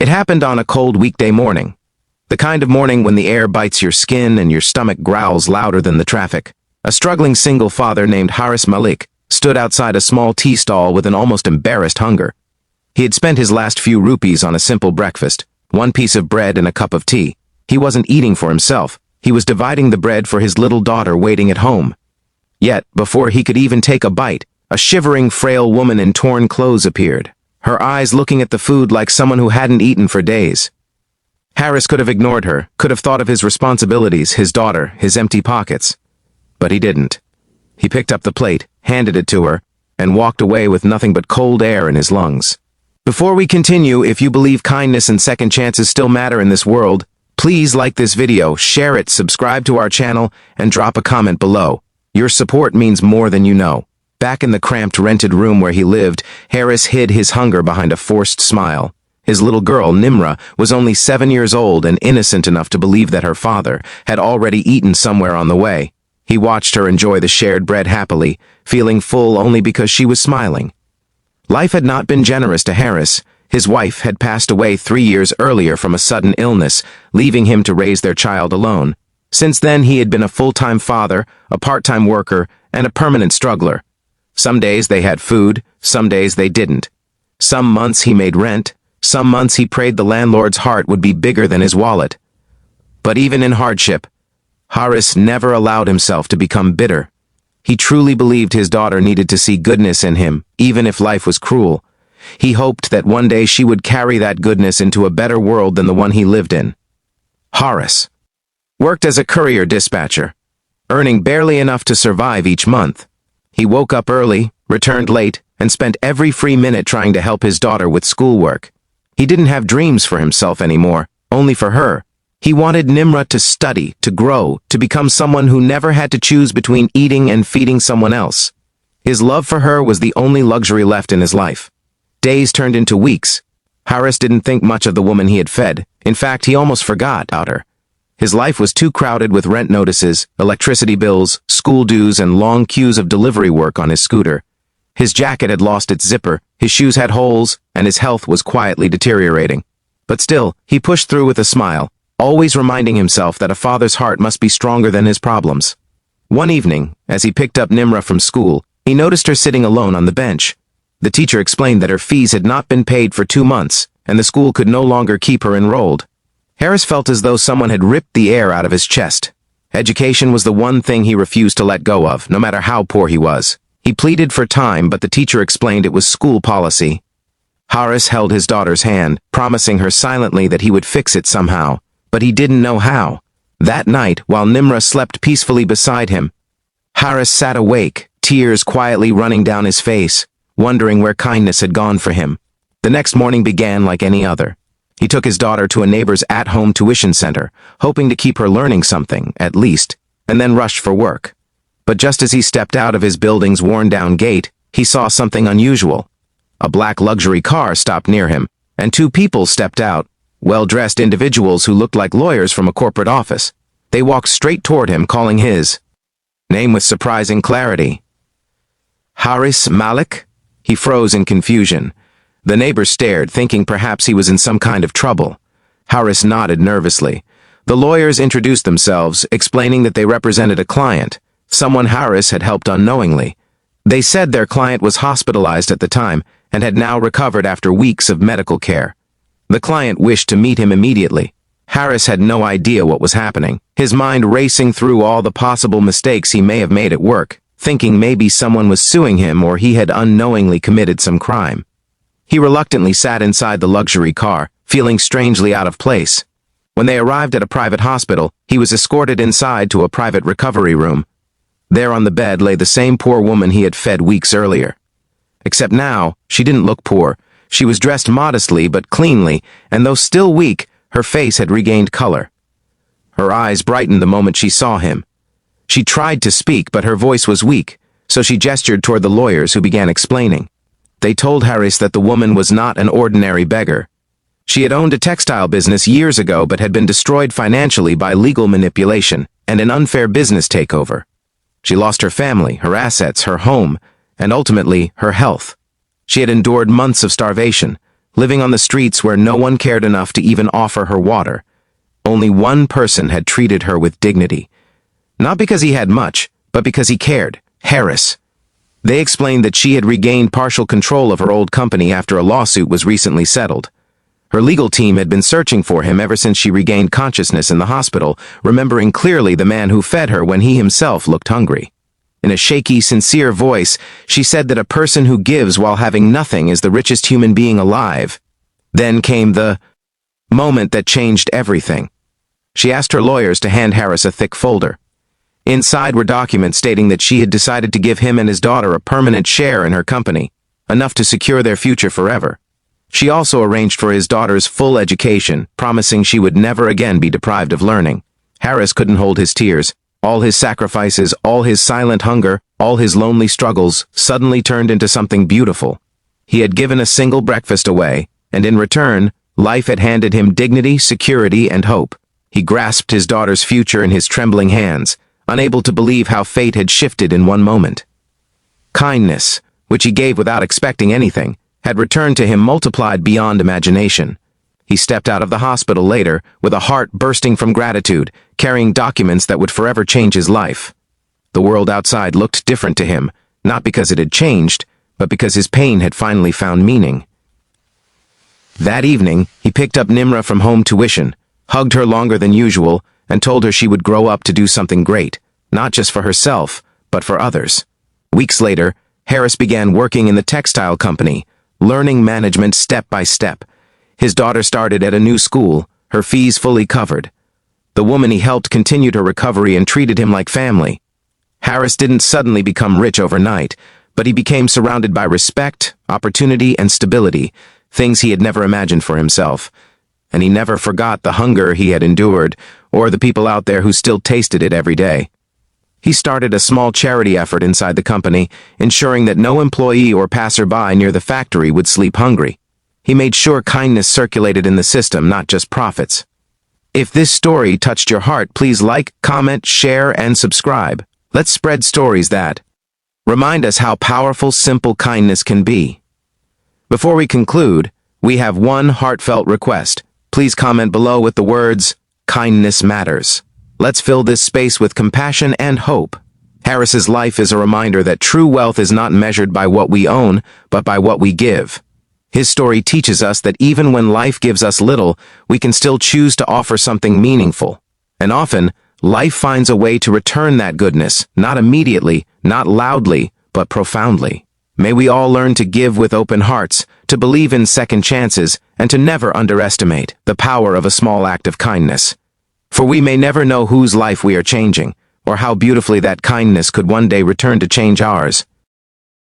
It happened on a cold weekday morning. The kind of morning when the air bites your skin and your stomach growls louder than the traffic. A struggling single father named Haris Malik stood outside a small tea stall with an almost embarrassed hunger. He had spent his last few rupees on a simple breakfast, one piece of bread and a cup of tea. He wasn't eating for himself. He was dividing the bread for his little daughter waiting at home. Yet, before he could even take a bite, a shivering, frail woman in torn clothes appeared, her eyes looking at the food like someone who hadn't eaten for days. Haris could have ignored her, could have thought of his responsibilities, his daughter, his empty pockets. But he didn't. He picked up the plate, handed it to her, and walked away with nothing but cold air in his lungs. Before we continue, if you believe kindness and second chances still matter in this world, please like this video, share it, subscribe to our channel, and drop a comment below. Your support means more than you know. Back in the cramped rented room where he lived, Haris hid his hunger behind a forced smile. His little girl, Nimra, was only 7 years old and innocent enough to believe that her father had already eaten somewhere on the way. He watched her enjoy the shared bread happily, feeling full only because she was smiling. Life had not been generous to Haris. His wife had passed away 3 years earlier from a sudden illness, leaving him to raise their child alone. Since then, he had been a full-time father, a part-time worker, and a permanent struggler. Some days they had food, some days they didn't. Some months he made rent, some months he prayed the landlord's heart would be bigger than his wallet. But even in hardship, Haris never allowed himself to become bitter. He truly believed his daughter needed to see goodness in him, even if life was cruel. He hoped that one day she would carry that goodness into a better world than the one he lived in. Haris worked as a courier dispatcher, earning barely enough to survive each month. He woke up early, returned late, and spent every free minute trying to help his daughter with schoolwork. He didn't have dreams for himself anymore, only for her. He wanted Nimra to study, to grow, to become someone who never had to choose between eating and feeding someone else. His love for her was the only luxury left in his life. Days turned into weeks. Haris didn't think much of the woman he had fed. In fact, he almost forgot about her. His life was too crowded with rent notices, electricity bills, school dues, and long queues of delivery work on his scooter. His jacket had lost its zipper, his shoes had holes, and his health was quietly deteriorating. But still, he pushed through with a smile, always reminding himself that a father's heart must be stronger than his problems. One evening, as he picked up Nimra from school, he noticed her sitting alone on the bench. The teacher explained that her fees had not been paid for 2 months, and the school could no longer keep her enrolled. Haris felt as though someone had ripped the air out of his chest. Education was the one thing he refused to let go of, no matter how poor he was. He pleaded for time, but the teacher explained it was school policy. Haris held his daughter's hand, promising her silently that he would fix it somehow, but he didn't know how. That night, while Nimra slept peacefully beside him, Haris sat awake, tears quietly running down his face, wondering where kindness had gone for him. The next morning began like any other. He took his daughter to a neighbor's at-home tuition center, hoping to keep her learning something, at least, and then rushed for work. But just as he stepped out of his building's worn-down gate, he saw something unusual. A black luxury car stopped near him, and 2 people stepped out, well-dressed individuals who looked like lawyers from a corporate office. They walked straight toward him, calling his name with surprising clarity. Haris Malik? He froze in confusion. The neighbor stared, thinking perhaps he was in some kind of trouble. Haris nodded nervously. The lawyers introduced themselves, explaining that they represented a client, someone Haris had helped unknowingly. They said their client was hospitalized at the time and had now recovered after weeks of medical care. The client wished to meet him immediately. Haris had no idea what was happening, his mind racing through all the possible mistakes he may have made at work, thinking maybe someone was suing him or he had unknowingly committed some crime. He reluctantly sat inside the luxury car, feeling strangely out of place. When they arrived at a private hospital, he was escorted inside to a private recovery room. There on the bed lay the same poor woman he had fed weeks earlier. Except now, she didn't look poor. She was dressed modestly but cleanly, and though still weak, her face had regained color. Her eyes brightened the moment she saw him. She tried to speak, but her voice was weak, so she gestured toward the lawyers who began explaining. They told Haris that the woman was not an ordinary beggar. She had owned a textile business years ago but had been destroyed financially by legal manipulation and an unfair business takeover. She lost her family, her assets, her home, and ultimately her health. She had endured months of starvation, living on the streets where no one cared enough to even offer her water. Only one person had treated her with dignity. Not because he had much, but because he cared. Heiress. They explained that she had regained partial control of her old company after a lawsuit was recently settled. Her legal team had been searching for him ever since she regained consciousness in the hospital, remembering clearly the man who fed her when he himself looked hungry. In a shaky, sincere voice, she said that a person who gives while having nothing is the richest human being alive. Then came the moment that changed everything. She asked her lawyers to hand Harris a thick folder. Inside were documents stating that she had decided to give him and his daughter a permanent share in her company, enough to secure their future forever. She also arranged for his daughter's full education, promising she would never again be deprived of learning. Harris couldn't hold his tears. All his sacrifices, all his silent hunger, all his lonely struggles suddenly turned into something beautiful. He had given a single breakfast away, and in return, life had handed him dignity, security, and hope. He grasped his daughter's future in his trembling hands, unable to believe how fate had shifted in one moment. Kindness, which he gave without expecting anything, had returned to him multiplied beyond imagination. He stepped out of the hospital later, with a heart bursting from gratitude, carrying documents that would forever change his life. The world outside looked different to him, not because it had changed, but because his pain had finally found meaning. That evening, he picked up Nimra from home tuition, hugged her longer than usual, and told her she would grow up to do something great, not just for herself, but for others. Weeks later, Harris began working in the textile company, learning management step by step. His daughter started at a new school, her fees fully covered. The woman he helped continued her recovery and treated him like family. Harris didn't suddenly become rich overnight, but he became surrounded by respect, opportunity, and stability, things he had never imagined for himself. And he never forgot the hunger he had endured, or the people out there who still tasted it every day. He started a small charity effort inside the company, ensuring that no employee or passerby near the factory would sleep hungry. He made sure kindness circulated in the system, not just profits. If this story touched your heart, please like, comment, share, and subscribe. Let's spread stories that remind us how powerful simple kindness can be. Before we conclude, we have one heartfelt request. Please comment below with the words, "Kindness matters." Let's fill this space with compassion and hope. Harris's life is a reminder that true wealth is not measured by what we own, but by what we give. His story teaches us that even when life gives us little, we can still choose to offer something meaningful. And often, life finds a way to return that goodness, not immediately, not loudly, but profoundly. May we all learn to give with open hearts, to believe in second chances, and to never underestimate the power of a small act of kindness. For we may never know whose life we are changing, or how beautifully that kindness could one day return to change ours.